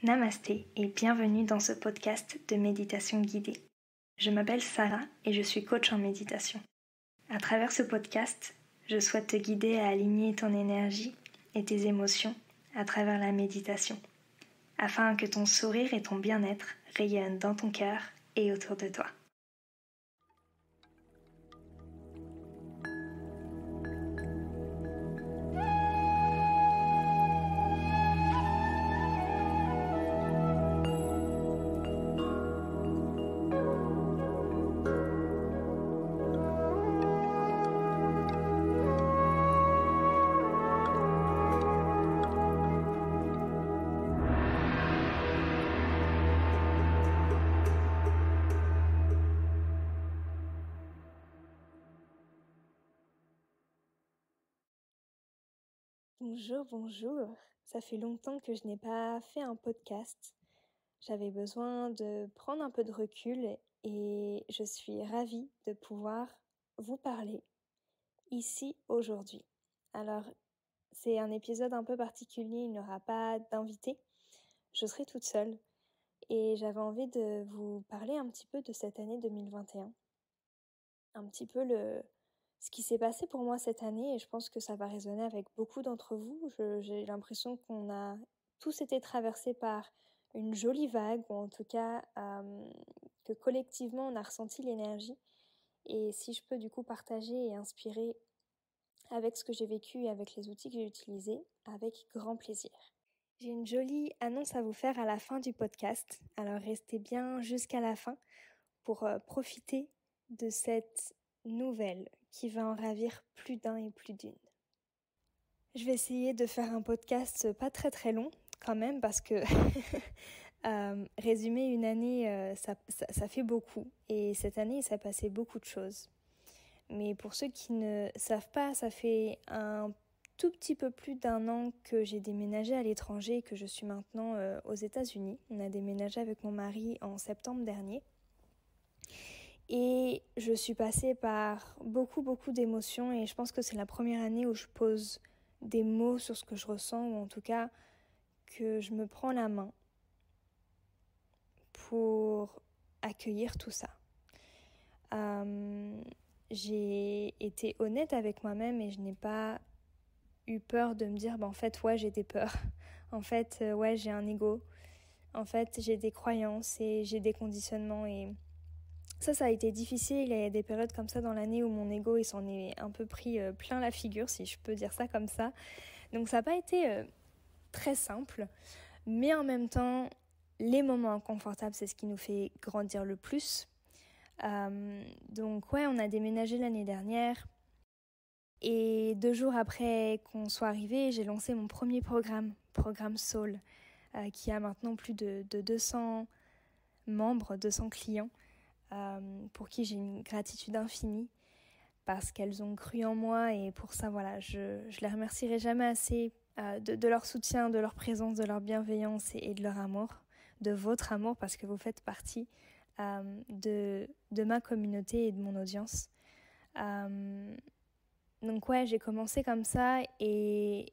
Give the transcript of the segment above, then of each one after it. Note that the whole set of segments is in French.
Namasté et bienvenue dans ce podcast de méditation guidée. Je m'appelle Sarah et je suis coach en méditation. À travers ce podcast, je souhaite te guider à aligner ton énergie et tes émotions à travers la méditation, afin que ton sourire et ton bien-être rayonnent dans ton cœur et autour de toi. Bonjour. Ça fait longtemps que je n'ai pas fait un podcast. J'avais besoin de prendre un peu de recul et je suis ravie de pouvoir vous parler ici aujourd'hui. Alors, c'est un épisode un peu particulier, il n'y aura pas d'invité. Je serai toute seule et j'avais envie de vous parler un petit peu de cette année 2021. Un petit peu ce qui s'est passé pour moi cette année et je pense que ça va résonner avec beaucoup d'entre vous. J'ai l'impression qu'on a tous été traversés par une jolie vague ou en tout cas que collectivement on a ressenti l'énergie. Et si je peux du coup partager et inspirer avec ce que j'ai vécu et avec les outils que j'ai utilisés, avec grand plaisir. J'ai une jolie annonce à vous faire à la fin du podcast, alors restez bien jusqu'à la fin pour profiter de cette nouvelle qui va en ravir plus d'un et plus d'une. Je vais essayer de faire un podcast pas très long quand même parce que résumer une année, ça fait beaucoup. Et cette année, il s'est passé beaucoup de choses. Mais pour ceux qui ne savent pas, ça fait un tout petit peu plus d'un an que j'ai déménagé à l'étranger et que je suis maintenant aux États-Unis. On a déménagé avec mon mari en septembre dernier. Et je suis passée par beaucoup d'émotions et je pense que c'est la première année où je pose des mots sur ce que je ressens ou en tout cas que je me prends la main pour accueillir tout ça. J'ai été honnête avec moi-même et je n'ai pas eu peur de me dire en fait ouais j'ai des peurs, en fait ouais j'ai un ego, en fait j'ai des croyances et j'ai des conditionnements et ça a été difficile. Il y a des périodes comme ça dans l'année où mon ego il s'en est un peu pris plein la figure, si je peux dire ça comme ça. Donc ça n'a pas été très simple, mais en même temps, les moments inconfortables, c'est ce qui nous fait grandir le plus. Donc ouais, on a déménagé l'année dernière et 2 jours après qu'on soit arrivé, j'ai lancé mon premier programme Soul, qui a maintenant plus de 200 membres, 200 clients. Pour qui j'ai une gratitude infinie parce qu'elles ont cru en moi et pour ça voilà je les remercierai jamais assez de leur soutien, de leur présence, de leur bienveillance et de leur amour, de votre amour parce que vous faites partie de ma communauté et de mon audience. Donc ouais, j'ai commencé comme ça et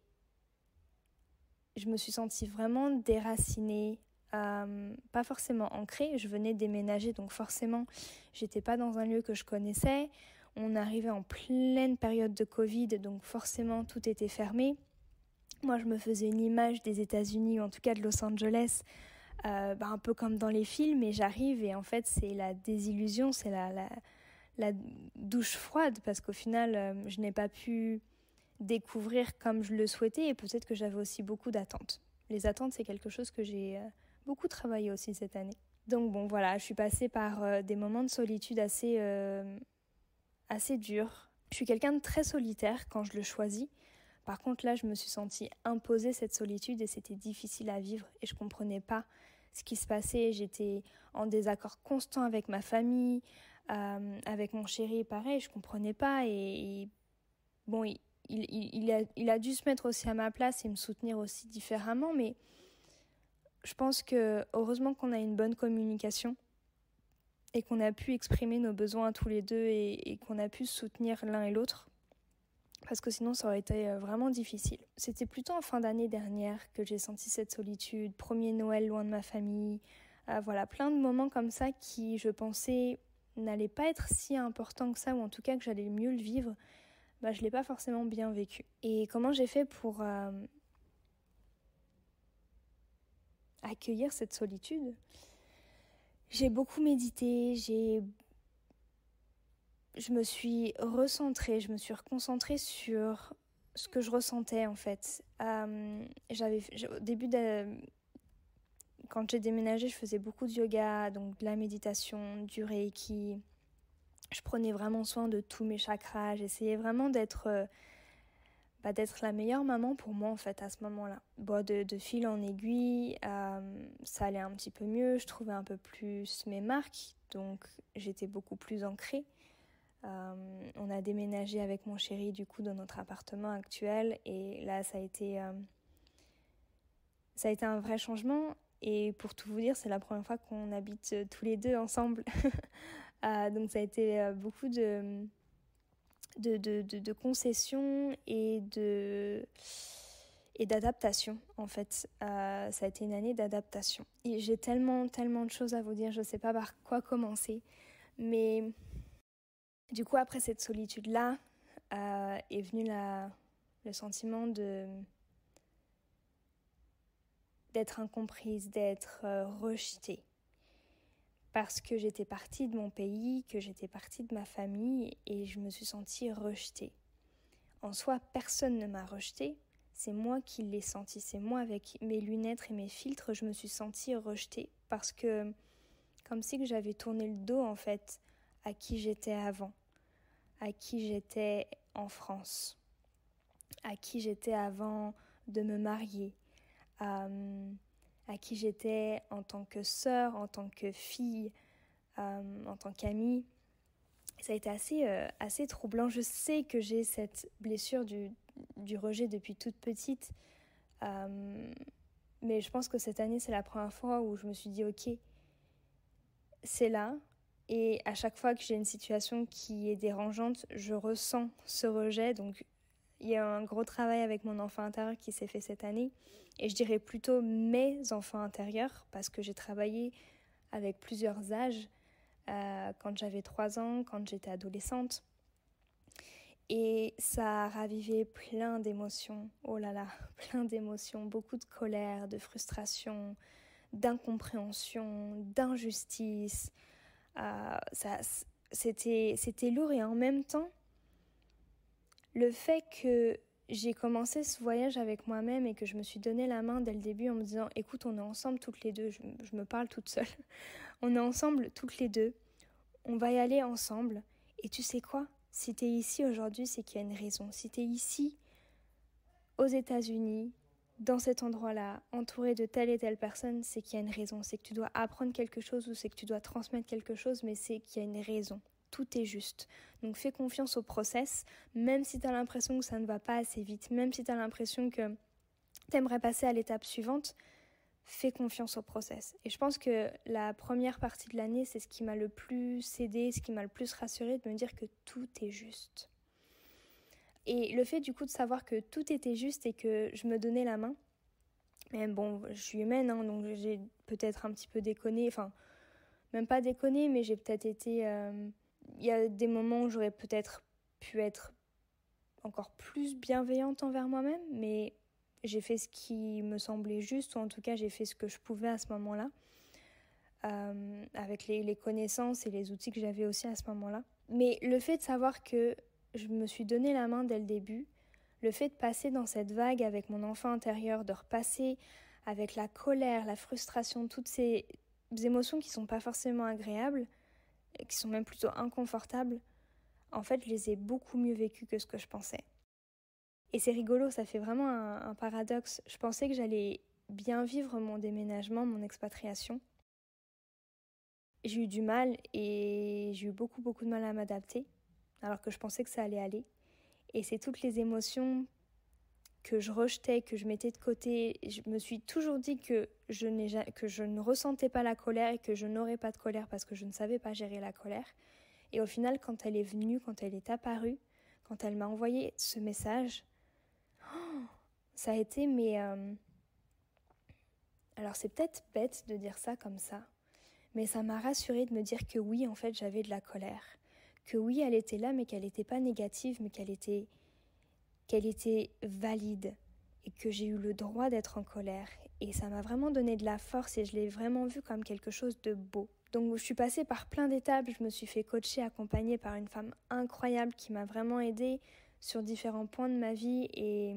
je me suis sentie vraiment déracinée, pas forcément ancrée. Je venais de déménager, donc forcément, j'étais pas dans un lieu que je connaissais. On arrivait en pleine période de Covid, donc forcément, tout était fermé. Moi, je me faisais une image des États-Unis, ou en tout cas de Los Angeles, un peu comme dans les films, et j'arrive et en fait, c'est la désillusion, c'est la douche froide, parce qu'au final, je n'ai pas pu découvrir comme je le souhaitais et peut-être que j'avais aussi beaucoup d'attentes. Les attentes, c'est quelque chose que j'ai beaucoup travaillé aussi cette année. Donc bon, voilà, je suis passée par des moments de solitude assez durs. Je suis quelqu'un de très solitaire quand je le choisis. Par contre, là, je me suis sentie imposer cette solitude et c'était difficile à vivre et je comprenais pas ce qui se passait. J'étais en désaccord constant avec ma famille, avec mon chéri, pareil, je comprenais pas et bon, il a dû se mettre aussi à ma place et me soutenir aussi différemment, mais je pense que heureusement qu'on a une bonne communication et qu'on a pu exprimer nos besoins tous les deux et qu'on a pu soutenir l'un et l'autre. parce que sinon ça aurait été vraiment difficile. C'était plutôt en fin d'année dernière que j'ai senti cette solitude, premier Noël loin de ma famille, voilà, plein de moments comme ça qui, je pensais, n'allaient pas être si importants que ça, ou en tout cas que j'allais mieux le vivre, je l'ai pas forcément bien vécu. Et comment j'ai fait pour accueillir cette solitude? J'ai beaucoup médité, je me suis recentrée, je me suis reconcentrée sur ce que je ressentais en fait. Au début, quand j'ai déménagé, je faisais beaucoup de yoga, donc de la méditation, du reiki. Je prenais vraiment soin de tous mes chakras, j'essayais vraiment d'être la meilleure maman pour moi en fait à ce moment-là. De fil en aiguille, ça allait un petit peu mieux, je trouvais un peu plus mes marques, donc j'étais beaucoup plus ancrée. On a déménagé avec mon chéri du coup dans notre appartement actuel et là ça a été un vrai changement et pour tout vous dire c'est la première fois qu'on habite tous les deux ensemble. Donc ça a été beaucoup de concessions et d'adaptation en fait. Ça a été une année d'adaptation et j'ai tellement de choses à vous dire, je sais pas par quoi commencer, mais du coup après cette solitude là est venu le sentiment d'être incomprise, d'être rejetée, parce que j'étais partie de mon pays, que j'étais partie de ma famille et je me suis sentie rejetée. En soi, personne ne m'a rejetée, c'est moi qui l'ai senti, c'est moi avec mes lunettes et mes filtres, je me suis sentie rejetée parce que comme si que j'avais tourné le dos en fait à qui j'étais avant, à qui j'étais en France, à qui j'étais avant de me marier, à qui j'étais en tant que sœur, en tant que fille, en tant qu'amie. Ça a été assez troublant. Je sais que j'ai cette blessure du rejet depuis toute petite, mais je pense que cette année, c'est la première fois où je me suis dit « Ok, c'est là ». Et à chaque fois que j'ai une situation qui est dérangeante, je ressens ce rejet. Donc, il y a un gros travail avec mon enfant intérieur qui s'est fait cette année. Et je dirais plutôt mes enfants intérieurs, parce que j'ai travaillé avec plusieurs âges, quand j'avais 3 ans, quand j'étais adolescente. Et ça a ravivé plein d'émotions. Oh là là, plein d'émotions. Beaucoup de colère, de frustration, d'incompréhension, d'injustice. C'était lourd et en même temps, le fait que j'ai commencé ce voyage avec moi-même et que je me suis donné la main dès le début en me disant « Écoute, on est ensemble toutes les deux, je me parle toute seule, on est ensemble toutes les deux, on va y aller ensemble et tu sais quoi ? Si t'es ici aujourd'hui, c'est qu'il y a une raison. Si t'es ici, aux États-Unis, dans cet endroit-là, entouré de telle et telle personne, c'est qu'il y a une raison. C'est que tu dois apprendre quelque chose ou c'est que tu dois transmettre quelque chose, mais c'est qu'il y a une raison. Tout est juste. Donc fais confiance au process, même si tu as l'impression que ça ne va pas assez vite, même si tu as l'impression que tu aimerais passer à l'étape suivante, fais confiance au process. Et je pense que la première partie de l'année, c'est ce qui m'a le plus aidé, ce qui m'a le plus rassuré, de me dire que tout est juste. Et le fait du coup de savoir que tout était juste et que je me donnais la main, mais bon, je suis humaine, hein, donc j'ai peut-être un petit peu déconné, enfin, même pas déconné, mais j'ai peut-être été... Il y a des moments où j'aurais peut-être pu être encore plus bienveillante envers moi-même, mais j'ai fait ce qui me semblait juste, ou en tout cas j'ai fait ce que je pouvais à ce moment-là, avec les connaissances et les outils que j'avais aussi à ce moment-là. Mais le fait de savoir que je me suis donné la main dès le début, le fait de passer dans cette vague avec mon enfant intérieur, de repasser avec la colère, la frustration, toutes ces émotions qui sont pas forcément agréables, qui sont même plutôt inconfortables, en fait, je les ai beaucoup mieux vécues que ce que je pensais. Et c'est rigolo, ça fait vraiment un paradoxe. Je pensais que j'allais bien vivre mon déménagement, mon expatriation. J'ai eu du mal et j'ai eu beaucoup de mal à m'adapter, alors que je pensais que ça allait aller. Et c'est toutes les émotions que je rejetais, que je mettais de côté. Je me suis toujours dit que je ne ressentais pas la colère et que je n'aurais pas de colère parce que je ne savais pas gérer la colère. Et au final, quand elle est venue, quand elle est apparue, quand elle m'a envoyé ce message, ça a été alors c'est peut-être bête de dire ça comme ça, mais ça m'a rassurée de me dire que oui, en fait, j'avais de la colère. Que oui, elle était là, mais qu'elle n'était pas négative, mais qu'elle était valide. Et que j'ai eu le droit d'être en colère. Et ça m'a vraiment donné de la force et je l'ai vraiment vu comme quelque chose de beau. Donc je suis passée par plein d'étapes, je me suis fait coacher, accompagner par une femme incroyable qui m'a vraiment aidée sur différents points de ma vie et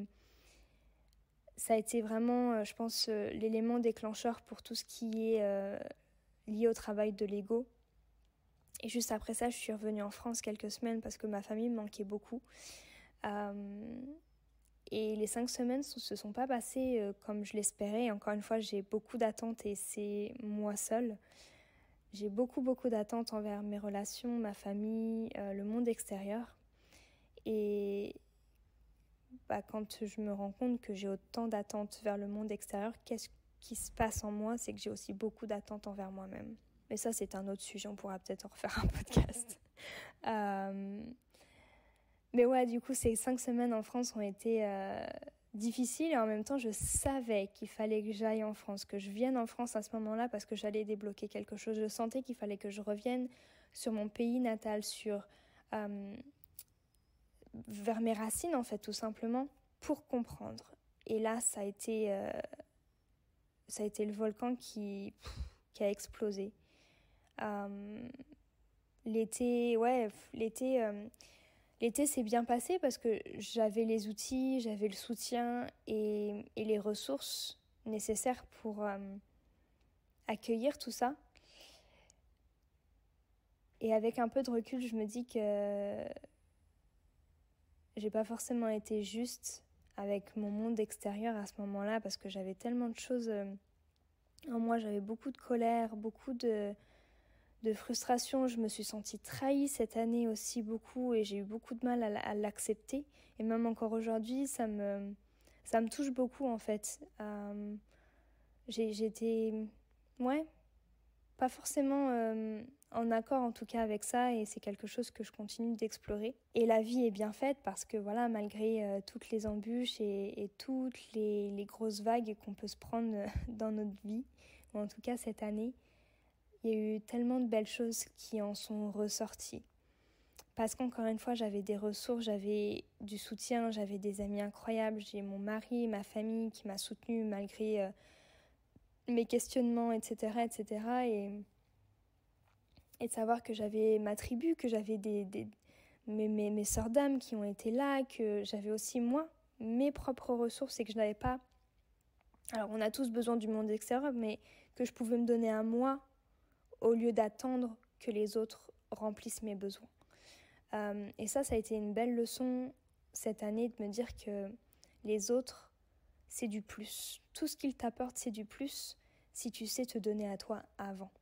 ça a été vraiment, je pense, l'élément déclencheur pour tout ce qui est lié au travail de l'ego. Et juste après ça, je suis revenue en France quelques semaines parce que ma famille me manquait beaucoup. Et les 5 semaines ne se sont pas passées comme je l'espérais. Encore une fois, j'ai beaucoup d'attentes et c'est moi seule. J'ai beaucoup d'attentes envers mes relations, ma famille, le monde extérieur. Et quand je me rends compte que j'ai autant d'attentes vers le monde extérieur, qu'est-ce qui se passe en moi? C'est que j'ai aussi beaucoup d'attentes envers moi-même. Mais ça, c'est un autre sujet, on pourra peut-être en refaire un podcast. Mais ouais, du coup, ces 5 semaines en France ont été difficiles et en même temps, je savais qu'il fallait que j'aille en France, que je vienne en France à ce moment-là parce que j'allais débloquer quelque chose. Je sentais qu'il fallait que je revienne sur mon pays natal, vers mes racines, en fait, tout simplement, pour comprendre. Et là, ça a été le volcan qui a explosé. L'été s'est bien passé parce que j'avais les outils, j'avais le soutien et les ressources nécessaires pour accueillir tout ça. Et avec un peu de recul, je me dis que j'ai pas forcément été juste avec mon monde extérieur à ce moment-là parce que j'avais tellement de choses en moi, j'avais beaucoup de colère, beaucoup de frustration. Je me suis sentie trahie cette année aussi beaucoup et j'ai eu beaucoup de mal à l'accepter. Et même encore aujourd'hui, ça me touche beaucoup en fait. J'étais, pas forcément en accord en tout cas avec ça et c'est quelque chose que je continue d'explorer. Et la vie est bien faite parce que voilà, malgré toutes les embûches et toutes les grosses vagues qu'on peut se prendre dans notre vie, ou en tout cas cette année, il y a eu tellement de belles choses qui en sont ressorties. Parce qu'encore une fois, j'avais des ressources, j'avais du soutien, j'avais des amis incroyables, j'ai mon mari, ma famille qui m'a soutenue malgré mes questionnements, etc. Et de savoir que j'avais ma tribu, que j'avais mes sœurs d'âme qui ont été là, que j'avais aussi moi, mes propres ressources et que je n'avais pas... Alors on a tous besoin du monde extérieur, mais que je pouvais me donner à moi au lieu d'attendre que les autres remplissent mes besoins. Et ça a été une belle leçon cette année de me dire que les autres, c'est du plus. Tout ce qu'ils t'apportent, c'est du plus si tu sais te donner à toi avant.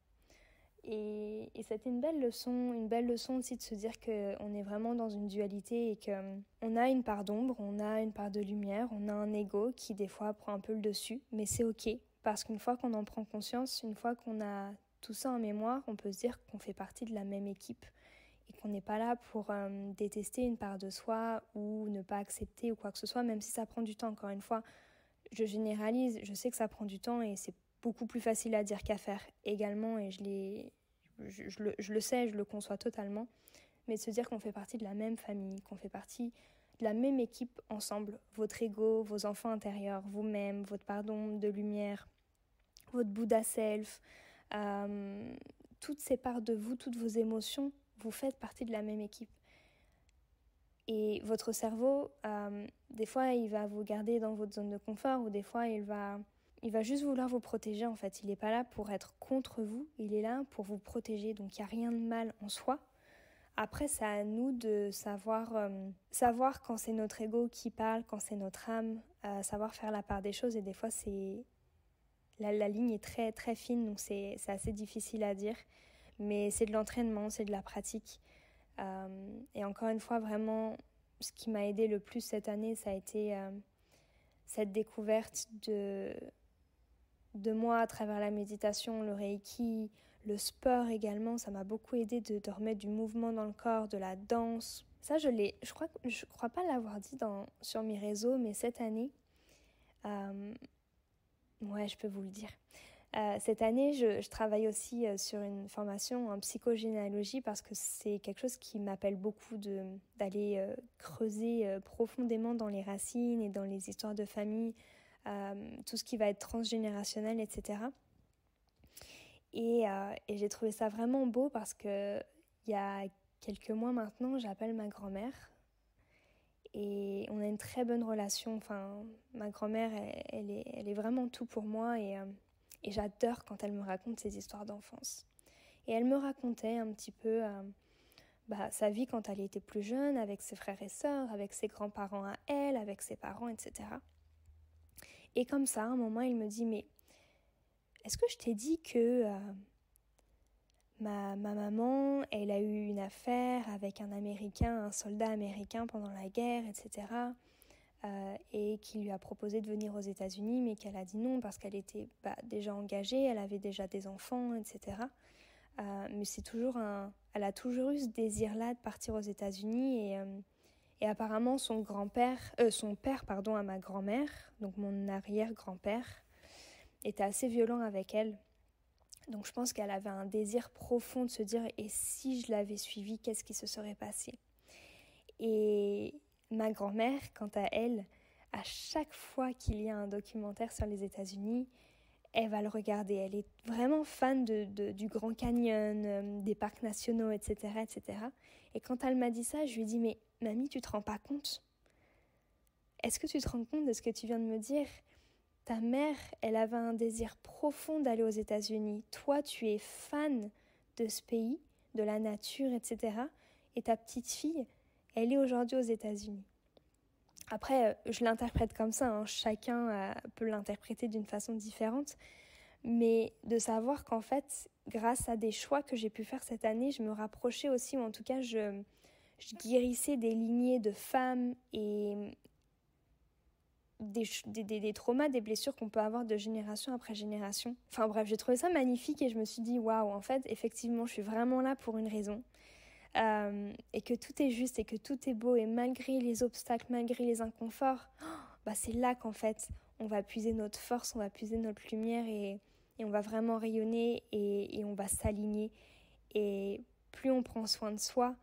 Et c'était une belle leçon aussi de se dire qu'on est vraiment dans une dualité et qu'on a une part d'ombre, on a une part de lumière, on a un ego qui des fois prend un peu le dessus, mais c'est ok, parce qu'une fois qu'on en prend conscience, une fois qu'on a tout ça en mémoire, on peut se dire qu'on fait partie de la même équipe et qu'on n'est pas là pour détester une part de soi ou ne pas accepter ou quoi que ce soit, même si ça prend du temps. Encore une fois, je généralise, je sais que ça prend du temps et c'est beaucoup plus facile à dire qu'à faire également et je le sais, je le conçois totalement, mais de se dire qu'on fait partie de la même famille, qu'on fait partie de la même équipe ensemble, votre ego, vos enfants intérieurs, vous-même, votre pardon de lumière, votre Bouddha self, toutes ces parts de vous, toutes vos émotions, vous faites partie de la même équipe. Et votre cerveau, des fois, il va vous garder dans votre zone de confort ou des fois, il va juste vouloir vous protéger. En fait, il n'est pas là pour être contre vous, il est là pour vous protéger. Donc, il n'y a rien de mal en soi. Après, c'est à nous de savoir quand c'est notre ego qui parle, quand c'est notre âme, savoir faire la part des choses. Et des fois, la ligne est très, très fine, donc c'est assez difficile à dire. Mais c'est de l'entraînement, c'est de la pratique. Et encore une fois, vraiment, ce qui m'a aidé le plus cette année, ça a été cette découverte de moi à travers la méditation, le reiki, le sport également. Ça m'a beaucoup aidé de remettre du mouvement dans le corps, de la danse, Ça, je crois pas l'avoir dit sur mes réseaux, mais cette année, ouais, je peux vous le dire. Cette année, je travaille aussi sur une formation en psychogénéalogie parce que c'est quelque chose qui m'appelle beaucoup d'aller creuser profondément dans les racines et dans les histoires de famille, tout ce qui va être transgénérationnel, etc. Et j'ai trouvé ça vraiment beau parce que il y a quelques mois maintenant, j'appelle ma grand-mère et on a une très bonne relation. Enfin, ma grand-mère, elle est vraiment tout pour moi et j'adore quand elle me raconte ses histoires d'enfance. Et elle me racontait un petit peu sa vie quand elle était plus jeune, avec ses frères et sœurs, avec ses grands-parents à elle, avec ses parents, etc. Et comme ça, à un moment, il me dit « Mais est-ce que je t'ai dit que ma maman, elle a eu une affaire avec un soldat américain pendant la guerre, etc. Et qui lui a proposé de venir aux États-Unis, mais qu'elle a dit non parce qu'elle était déjà engagée, elle avait déjà des enfants, etc. Mais elle a toujours eu ce désir-là de partir aux États-Unis et apparemment son père, à ma grand-mère, donc mon arrière-grand-père, était assez violent avec elle. Donc je pense qu'elle avait un désir profond de se dire « Et si je l'avais suivi, qu'est-ce qui se serait passé ?» Et ma grand-mère, quant à elle, à chaque fois qu'il y a un documentaire sur les États-Unis, elle va le regarder. Elle est vraiment fan du Grand Canyon, des parcs nationaux, etc., etc. Et quand elle m'a dit ça, je lui ai dit « Mais mamie, tu te rends pas compte ? Est-ce que tu te rends compte de ce que tu viens de me dire ? Ta mère, elle avait un désir profond d'aller aux États-Unis. Toi, tu es fan de ce pays, de la nature, etc. Et ta petite fille, elle est aujourd'hui aux États-Unis. » Après, je l'interprète comme ça, hein. Chacun peut l'interpréter d'une façon différente. Mais de savoir qu'en fait, grâce à des choix que j'ai pu faire cette année, je me rapprochais aussi, ou en tout cas, je guérissais des lignées de femmes et des traumas, des blessures qu'on peut avoir de génération après génération. Enfin bref, j'ai trouvé ça magnifique et je me suis dit, waouh, en fait, effectivement, je suis vraiment là pour une raison. Et que tout est juste et que tout est beau et malgré les obstacles, malgré les inconforts, c'est là qu'en fait, on va puiser notre force, on va puiser notre lumière et on va vraiment rayonner et on va s'aligner. Et plus on prend soin de soi,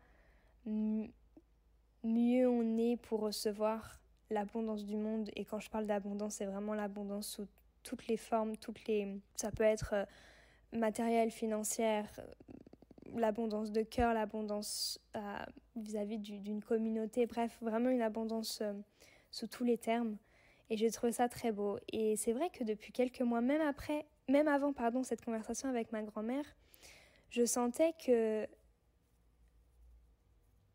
mieux on est pour recevoir l'abondance du monde. Et quand je parle d'abondance, c'est vraiment l'abondance sous toutes les formes, ça peut être matériel, financière, l'abondance de cœur, l'abondance vis-à-vis d'une communauté, bref, vraiment une abondance sous tous les termes. Et j'ai trouvé ça très beau. Et c'est vrai que depuis quelques mois, même avant cette conversation avec ma grand-mère, je sentais que...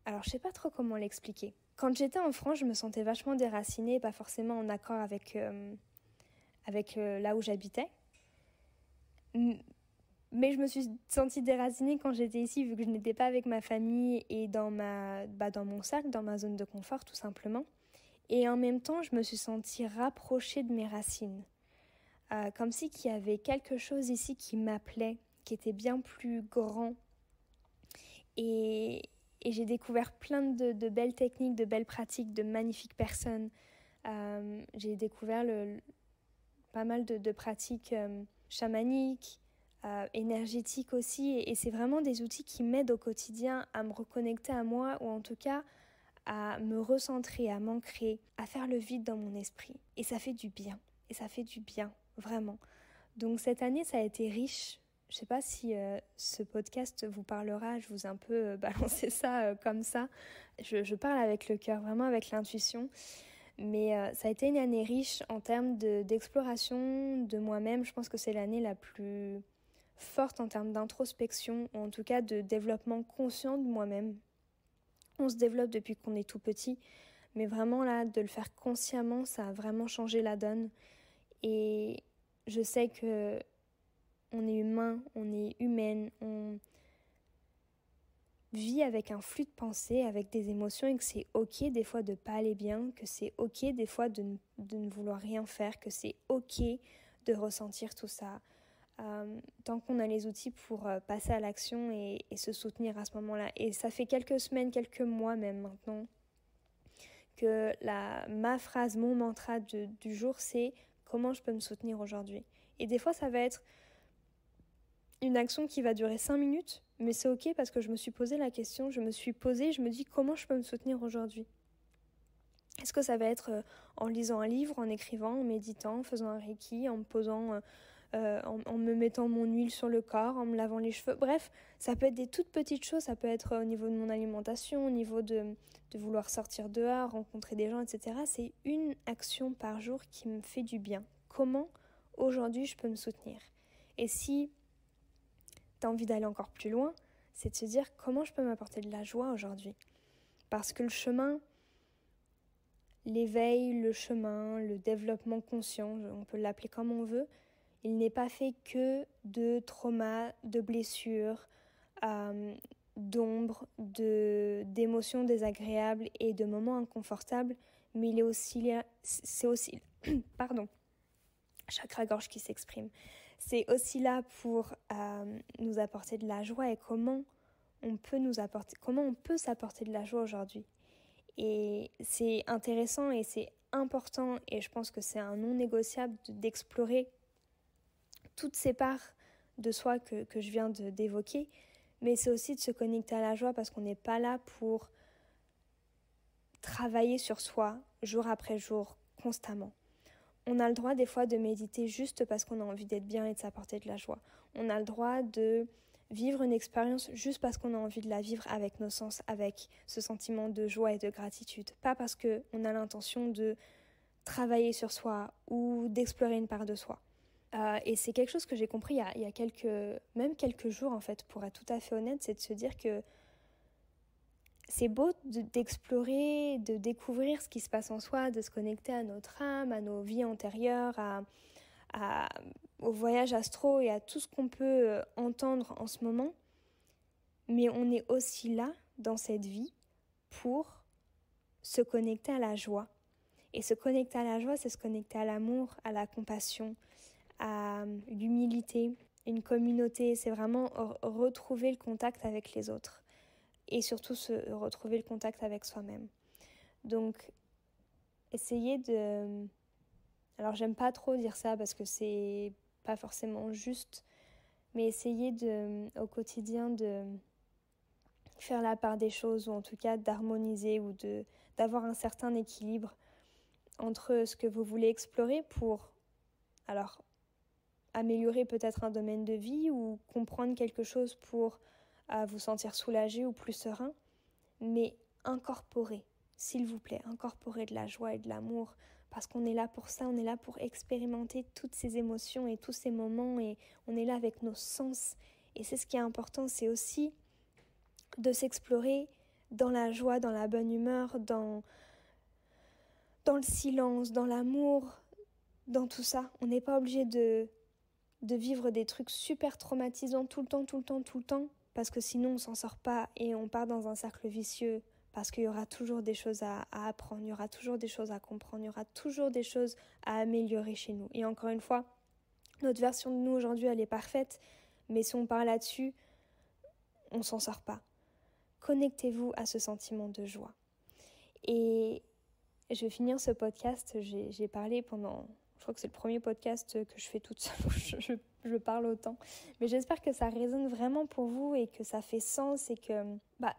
Alors, je sais pas trop comment l'expliquer. Quand j'étais en France, je me sentais vachement déracinée, pas forcément en accord avec là où j'habitais. Mais je me suis sentie déracinée quand j'étais ici, vu que je n'étais pas avec ma famille et dans mon cercle, dans ma zone de confort, tout simplement. Et en même temps, je me suis sentie rapprochée de mes racines. Comme si qu'il y avait quelque chose ici qui m'appelait, qui était bien plus grand. Et j'ai découvert plein de belles techniques, de belles pratiques, de magnifiques personnes. J'ai découvert pas mal de pratiques chamaniques, énergétiques aussi. Et c'est vraiment des outils qui m'aident au quotidien à me reconnecter à moi, ou en tout cas à me recentrer, à m'ancrer, à faire le vide dans mon esprit. Et ça fait du bien. Et ça fait du bien, vraiment. Donc cette année, ça a été riche. Je ne sais pas si ce podcast vous parlera, je vous ai un peu balancé ça comme ça. Je parle avec le cœur, vraiment avec l'intuition. Mais ça a été une année riche en termes d'exploration de moi-même. Je pense que c'est l'année la plus forte en termes d'introspection, ou en tout cas de développement conscient de moi-même. On se développe depuis qu'on est tout petit, mais vraiment là, de le faire consciemment, ça a vraiment changé la donne. Et je sais que on est humain, on est humaine, on vit avec un flux de pensée, avec des émotions, et que c'est ok des fois de pas aller bien, que c'est ok des fois de ne vouloir rien faire, que c'est ok de ressentir tout ça. tant qu'on a les outils pour passer à l'action et se soutenir à ce moment-là. Et ça fait quelques semaines, quelques mois même maintenant, que ma phrase, mon mantra du jour, c'est « Comment je peux me soutenir aujourd'hui ?» Et des fois, ça va être une action qui va durer 5 minutes, mais c'est ok parce que je me suis posé la question, je me dis « Comment je peux me soutenir aujourd'hui ?» Est-ce que ça va être en lisant un livre, en écrivant, en méditant, en faisant un reiki, en me posant, en me mettant mon huile sur le corps, en me lavant les cheveux. Bref, ça peut être des toutes petites choses, ça peut être au niveau de mon alimentation, au niveau de vouloir sortir dehors, rencontrer des gens, etc. C'est une action par jour qui me fait du bien. Comment aujourd'hui je peux me soutenir ? Et si tu as envie d'aller encore plus loin, c'est de se dire comment je peux m'apporter de la joie aujourd'hui ? Parce que le chemin, l'éveil, le chemin, le développement conscient, on peut l'appeler comme on veut, il n'est pas fait que de traumas, de blessures, d'ombres, d'émotions désagréables et de moments inconfortables, mais il est aussi là, c'est aussi, pardon, chakra-gorge qui s'exprime. C'est aussi là pour nous apporter de la joie et comment on peut s'apporter de la joie aujourd'hui. Et c'est intéressant et c'est important et je pense que c'est un non négociable d'explorer toutes ces parts de soi que je viens d'évoquer, mais c'est aussi de se connecter à la joie parce qu'on n'est pas là pour travailler sur soi jour après jour, constamment. On a le droit des fois de méditer juste parce qu'on a envie d'être bien et de s'apporter de la joie. On a le droit de vivre une expérience juste parce qu'on a envie de la vivre avec nos sens, avec ce sentiment de joie et de gratitude. Pas parce qu'on a l'intention de travailler sur soi ou d'explorer une part de soi. Et c'est quelque chose que j'ai compris il y a quelques jours en fait, pour être tout à fait honnête, c'est de se dire que c'est beau d'explorer, de découvrir ce qui se passe en soi, de se connecter à notre âme, à nos vies antérieures, au voyage astro et à tout ce qu'on peut entendre en ce moment. Mais on est aussi là, dans cette vie, pour se connecter à la joie. Et se connecter à la joie, c'est se connecter à l'amour, à la compassion, à l'humilité, une communauté. C'est vraiment retrouver le contact avec les autres. Et surtout retrouver le contact avec soi-même. Donc, essayez de... Alors, j'aime pas trop dire ça parce que c'est pas forcément juste, mais essayez au quotidien de faire la part des choses, ou en tout cas d'harmoniser ou d'avoir un certain équilibre entre ce que vous voulez explorer pour, alors, améliorer peut-être un domaine de vie ou comprendre quelque chose pour vous sentir soulagé ou plus serein, mais incorporez, s'il vous plaît, incorporez de la joie et de l'amour, parce qu'on est là pour ça, on est là pour expérimenter toutes ces émotions et tous ces moments, et on est là avec nos sens, et c'est ce qui est important, c'est aussi de s'explorer dans la joie, dans la bonne humeur, dans le silence, dans l'amour, dans tout ça. On n'est pas obligé de vivre des trucs super traumatisants tout le temps, parce que sinon on s'en sort pas et on part dans un cercle vicieux, parce qu'il y aura toujours des choses à apprendre, il y aura toujours des choses à comprendre, il y aura toujours des choses à améliorer chez nous. Et encore une fois, notre version de nous aujourd'hui, elle est parfaite, mais si on part là-dessus, on s'en sort pas. Connectez-vous à ce sentiment de joie. Et je vais finir ce podcast, j'ai parlé pendant... Je crois que c'est le premier podcast que je fais toute seule, je parle autant. Mais j'espère que ça résonne vraiment pour vous et que ça fait sens et que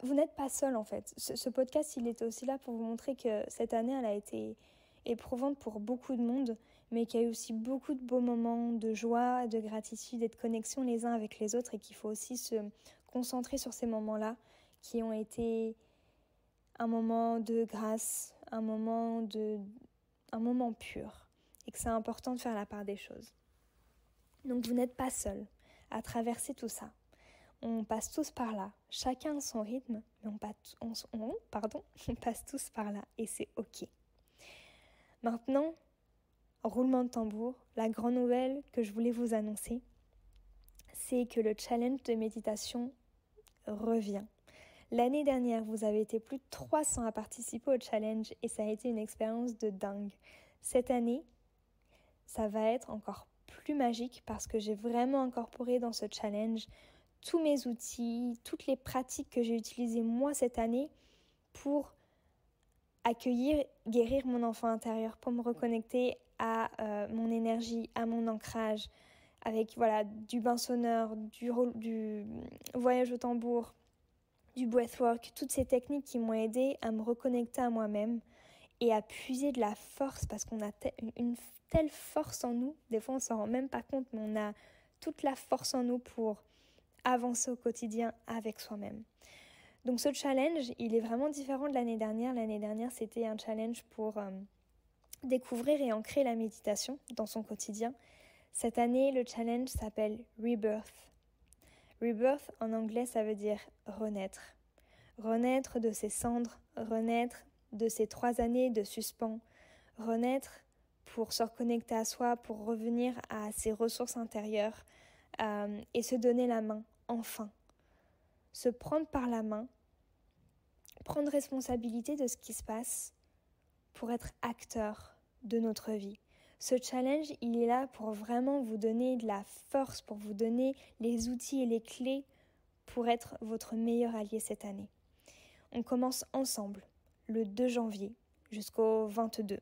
vous n'êtes pas seul en fait. Ce podcast, il était aussi là pour vous montrer que cette année, elle a été éprouvante pour beaucoup de monde, mais qu'il y a eu aussi beaucoup de beaux moments de joie, de gratitude et de connexion les uns avec les autres et qu'il faut aussi se concentrer sur ces moments-là qui ont été un moment de grâce, un moment pur. Et que c'est important de faire la part des choses. Donc vous n'êtes pas seul à traverser tout ça. On passe tous par là, chacun à son rythme, mais on passe tous par là et c'est ok. Maintenant, roulement de tambour, la grande nouvelle que je voulais vous annoncer, c'est que le challenge de méditation revient. L'année dernière, vous avez été plus de 300 à participer au challenge et ça a été une expérience de dingue. Cette année, ça va être encore plus magique parce que j'ai vraiment incorporé dans ce challenge tous mes outils, toutes les pratiques que j'ai utilisées moi cette année pour accueillir, guérir mon enfant intérieur, pour me reconnecter à mon énergie, à mon ancrage, avec du bain sonore, du voyage au tambour, du breathwork, toutes ces techniques qui m'ont aidé à me reconnecter à moi-même et à puiser de la force parce qu'on a une telle force en nous, des fois on s'en rend même pas compte, mais on a toute la force en nous pour avancer au quotidien avec soi-même. Donc ce challenge, il est vraiment différent de l'année dernière. L'année dernière, c'était un challenge pour découvrir et ancrer la méditation dans son quotidien. Cette année, le challenge s'appelle Rebirth. Rebirth, en anglais, ça veut dire renaître. Renaître de ses cendres, renaître de ces 3 années de suspens, renaître pour se reconnecter à soi, pour revenir à ses ressources intérieures et se donner la main, enfin. Se prendre par la main, prendre responsabilité de ce qui se passe pour être acteur de notre vie. Ce challenge, il est là pour vraiment vous donner de la force, pour vous donner les outils et les clés pour être votre meilleur allié cette année. On commence ensemble le 2 janvier jusqu'au 22.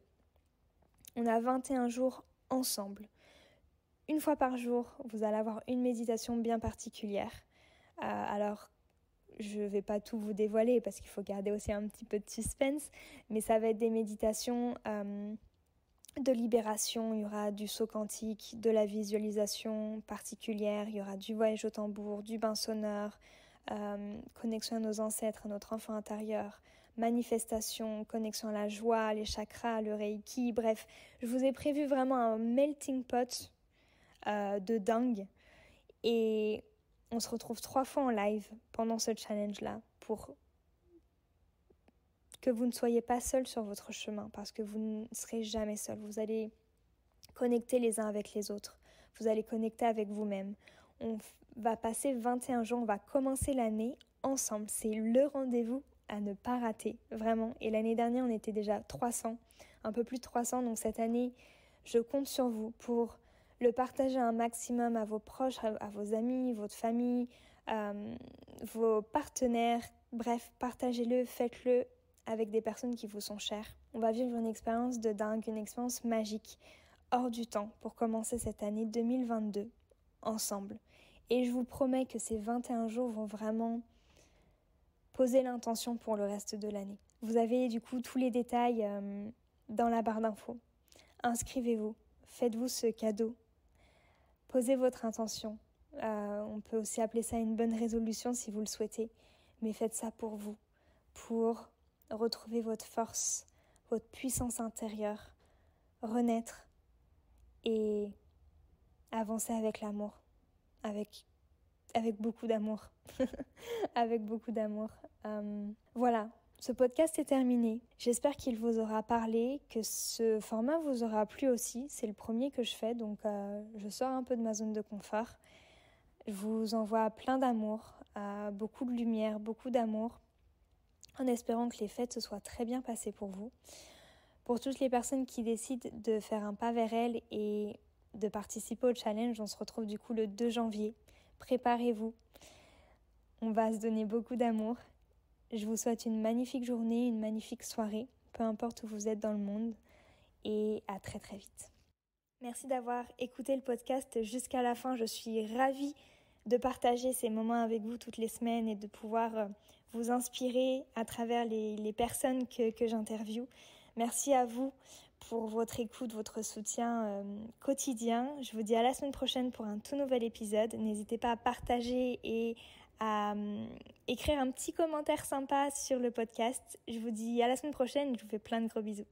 On a 21 jours ensemble. Une fois par jour, vous allez avoir une méditation bien particulière. Alors, je ne vais pas tout vous dévoiler parce qu'il faut garder aussi un petit peu de suspense, mais ça va être des méditations de libération, il y aura du saut quantique, de la visualisation particulière, il y aura du voyage au tambour, du bain sonore, connexion à nos ancêtres, à notre enfant intérieur, manifestation, connexion à la joie, les chakras, le reiki, bref, je vous ai prévu vraiment un melting pot de dingue et on se retrouve 3 fois en live pendant ce challenge-là pour que vous ne soyez pas seul sur votre chemin parce que vous ne serez jamais seul. Vous allez connecter les uns avec les autres. Vous allez connecter avec vous-même. On va passer 21 jours, on va commencer l'année ensemble. C'est le rendez-vous à ne pas rater, vraiment. Et l'année dernière, on était déjà 300, un peu plus de 300. Donc cette année, je compte sur vous pour le partager un maximum à vos proches, à vos amis, votre famille, vos partenaires. Bref, partagez-le, faites-le avec des personnes qui vous sont chères. On va vivre une expérience de dingue, une expérience magique, hors du temps, pour commencer cette année 2022 ensemble. Et je vous promets que ces 21 jours vont vraiment poser l'intention pour le reste de l'année. Vous avez du coup tous les détails dans la barre d'infos. Inscrivez-vous, faites-vous ce cadeau, posez votre intention. On peut aussi appeler ça une bonne résolution si vous le souhaitez, mais faites ça pour vous, pour retrouver votre force, votre puissance intérieure, renaître et avancer avec l'amour, avec beaucoup d'amour, avec beaucoup d'amour. Voilà, ce podcast est terminé. J'espère qu'il vous aura parlé, que ce format vous aura plu aussi. C'est le premier que je fais, donc je sors un peu de ma zone de confort. Je vous envoie plein d'amour, beaucoup de lumière, beaucoup d'amour, en espérant que les fêtes se soient très bien passées pour vous. Pour toutes les personnes qui décident de faire un pas vers elles et de participer au challenge, on se retrouve du coup le 2 janvier. Préparez-vous, on va se donner beaucoup d'amour. Je vous souhaite une magnifique journée, une magnifique soirée, peu importe où vous êtes dans le monde, et à très très vite. Merci d'avoir écouté le podcast jusqu'à la fin, je suis ravie de partager ces moments avec vous toutes les semaines et de pouvoir vous inspirer à travers les personnes que j'interviewe. Merci à vous pour votre écoute, votre soutien quotidien. Je vous dis à la semaine prochaine pour un tout nouvel épisode. N'hésitez pas à partager et à écrire un petit commentaire sympa sur le podcast. Je vous dis à la semaine prochaine, je vous fais plein de gros bisous.